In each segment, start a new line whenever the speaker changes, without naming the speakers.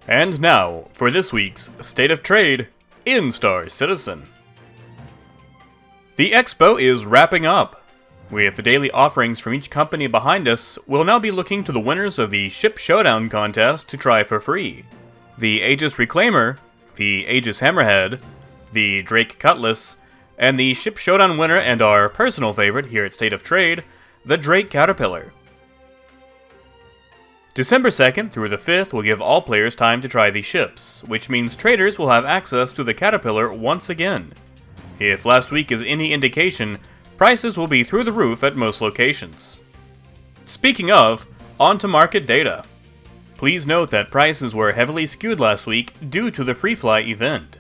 And now, for this week's State of Trade in Star Citizen. The Expo is wrapping up. With the daily offerings from each company behind us, we'll now be looking to the winners of the Ship Showdown contest to try for free. The Aegis Reclaimer, the Aegis Hammerhead, the Drake Cutlass, and the Ship Showdown winner and our personal favorite here at State of Trade, the Drake Caterpillar. December 2nd through the 5th will give all players time to try these ships, which means traders will have access to the Caterpillar once again. If last week is any indication, prices will be through the roof at most locations. Speaking of, on to market data. Please note that prices were heavily skewed last week due to the Free Fly event.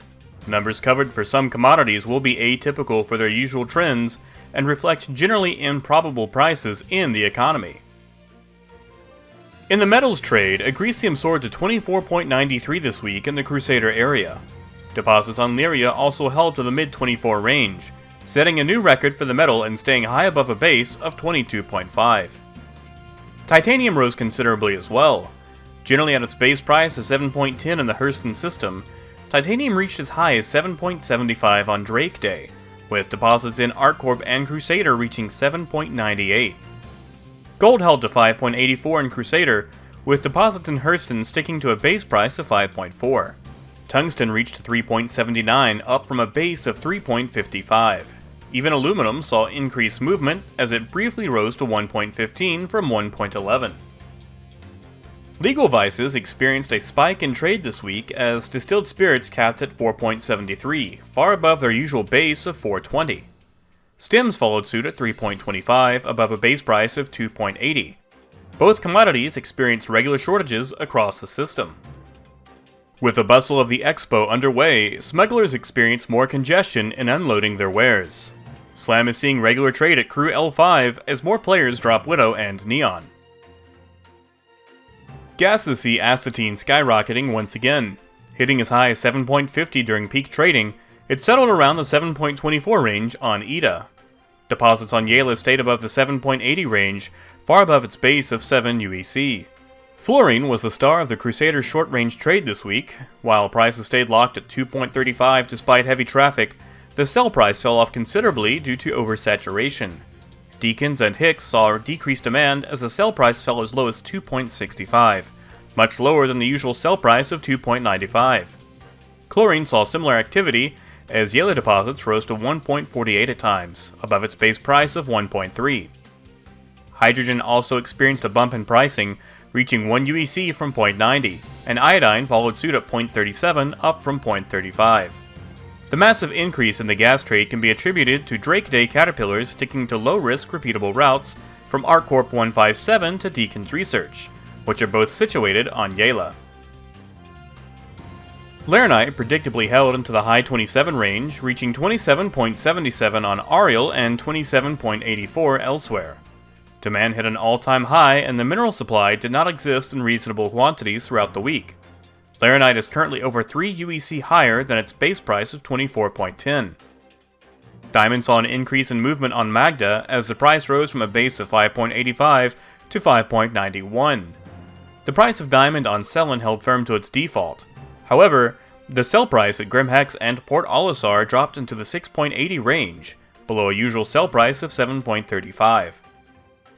Numbers covered for some commodities will be atypical for their usual trends and reflect generally improbable prices in the economy. In the metals trade, Agricium soared to 24.93 this week in the Crusader area. Deposits on Lyria also held to the mid-24 range, setting a new record for the metal and staying high above a base of 22.5. Titanium rose considerably as well. Generally at its base price of 7.10 in the Hurston system, Titanium reached as high as 7.75 on Drake Day, with deposits in ArcCorp and Crusader reaching 7.98. Gold held to 5.84 in Crusader, with deposits in Hurston sticking to a base price of 5.4. Tungsten reached 3.79, up from a base of 3.55. Even aluminum saw increased movement as it briefly rose to 1.15 from 1.11. Legal vices experienced a spike in trade this week as distilled spirits capped at 4.73, far above their usual base of 4.20. Stems followed suit at 3.25, above a base price of 2.80. Both commodities experienced regular shortages across the system. With the bustle of the Expo underway, smugglers experience more congestion in unloading their wares. Slam is seeing regular trade at Crew L5 as more players drop Widow and Neon. Gases see astatine skyrocketing once again. Hitting as high as 7.50 during peak trading, it settled around the 7.24 range on ETA. Deposits on Yela stayed above the 7.80 range, far above its base of 7 UEC. Fluorine was the star of the Crusader short-range trade this week. While prices stayed locked at 2.35 despite heavy traffic, the sell price fell off considerably due to oversaturation. Deacons and Hicks saw decreased demand as the sell price fell as low as 2.65, much lower than the usual sell price of 2.95. Chlorine saw similar activity as Yela deposits rose to 1.48 at times, above its base price of 1.3. Hydrogen also experienced a bump in pricing, reaching 1 UEC from 0.90, and iodine followed suit at 0.37, up from 0.35. The massive increase in the gas trade can be attributed to Drake Day Caterpillars sticking to low-risk repeatable routes from ArcCorp 157 to Deacon's Research, which are both situated on Yela. Laranite predictably held into the high 27 range, reaching 27.77 on Ariel and 27.84 elsewhere. Demand hit an all-time high, and the mineral supply did not exist in reasonable quantities throughout the week. Laranite is currently over 3 UEC higher than its base price of 24.10. Diamond saw an increase in movement on Magda as the price rose from a base of 5.85 to 5.91. The price of diamond on Selin held firm to its default. However, the sell price at Grimhex and Port Olisar dropped into the 6.80 range, below a usual sell price of 7.35.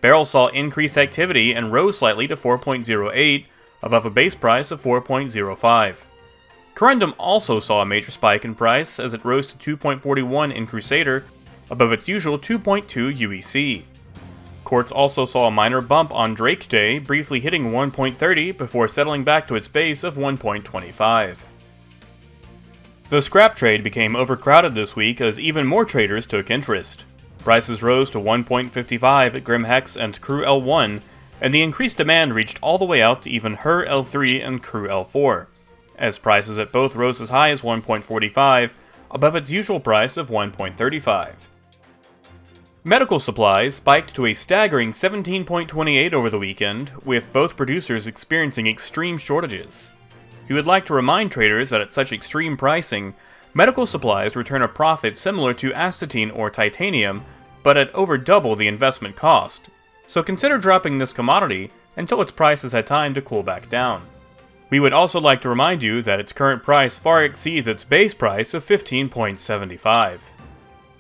Beryl saw increased activity and rose slightly to 4.08, above a base price of 4.05. Corundum also saw a major spike in price as it rose to 2.41 in Crusader, above its usual 2.2 UEC. Quartz also saw a minor bump on Drake Day, briefly hitting 1.30 before settling back to its base of 1.25. The scrap trade became overcrowded this week as even more traders took interest. Prices rose to 1.55 at Grimhex and Crew L1, and the increased demand reached all the way out to even Her L3 and Crew L4, as prices at both rose as high as 1.45, above its usual price of 1.35. Medical supplies spiked to a staggering 17.28 over the weekend, with both producers experiencing extreme shortages. We would like to remind traders that at such extreme pricing, medical supplies return a profit similar to astatine or titanium, but at over double the investment cost, so consider dropping this commodity until its price has had time to cool back down. We would also like to remind you that its current price far exceeds its base price of 15.75.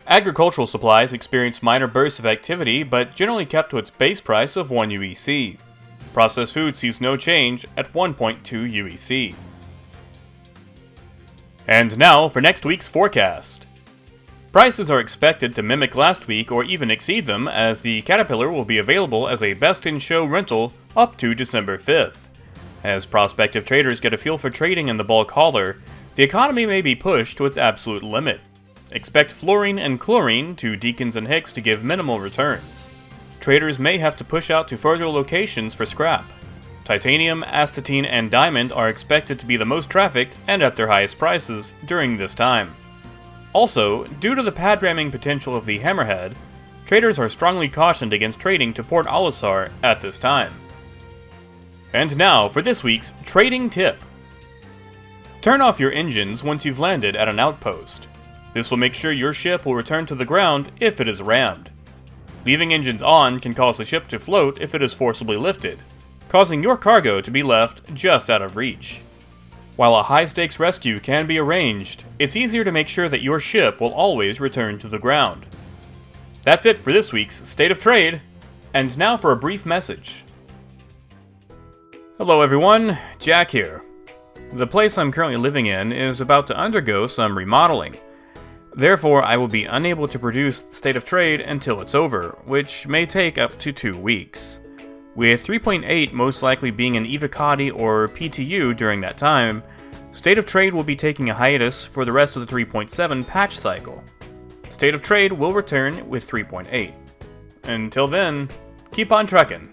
Agricultural supplies experience minor bursts of activity, but generally kept to its base price of 1 UEC. Processed food sees no change at 1.2 UEC. And now for next week's forecast. Prices are expected to mimic last week or even exceed them, as the Caterpillar will be available as a best-in-show rental up to December 5th. As prospective traders get a feel for trading in the bulk hauler, the economy may be pushed to its absolute limit. Expect fluorine and chlorine to Deacons and Hicks to give minimal returns. Traders may have to push out to further locations for scrap. Titanium, astatine, and diamond are expected to be the most trafficked and at their highest prices during this time. Also, due to the pad ramming potential of the Hammerhead, traders are strongly cautioned against trading to Port Olisar at this time. And now for this week's trading tip. Turn off your engines once you've landed at an outpost. This will make sure your ship will return to the ground if it is rammed. Leaving engines on can cause the ship to float if it is forcibly lifted, causing your cargo to be left just out of reach. While a high-stakes rescue can be arranged, it's easier to make sure that your ship will always return to the ground. That's it for this week's State of Trade, and now for a brief message. Hello everyone, Jack here. The place I'm currently living in is about to undergo some remodeling. Therefore, I will be unable to produce State of Trade until it's over, which may take up to 2 weeks. With 3.8 most likely being an Evocati or PTU during that time, State of Trade will be taking a hiatus for the rest of the 3.7 patch cycle. State of Trade will return with 3.8. Until then, keep on trucking.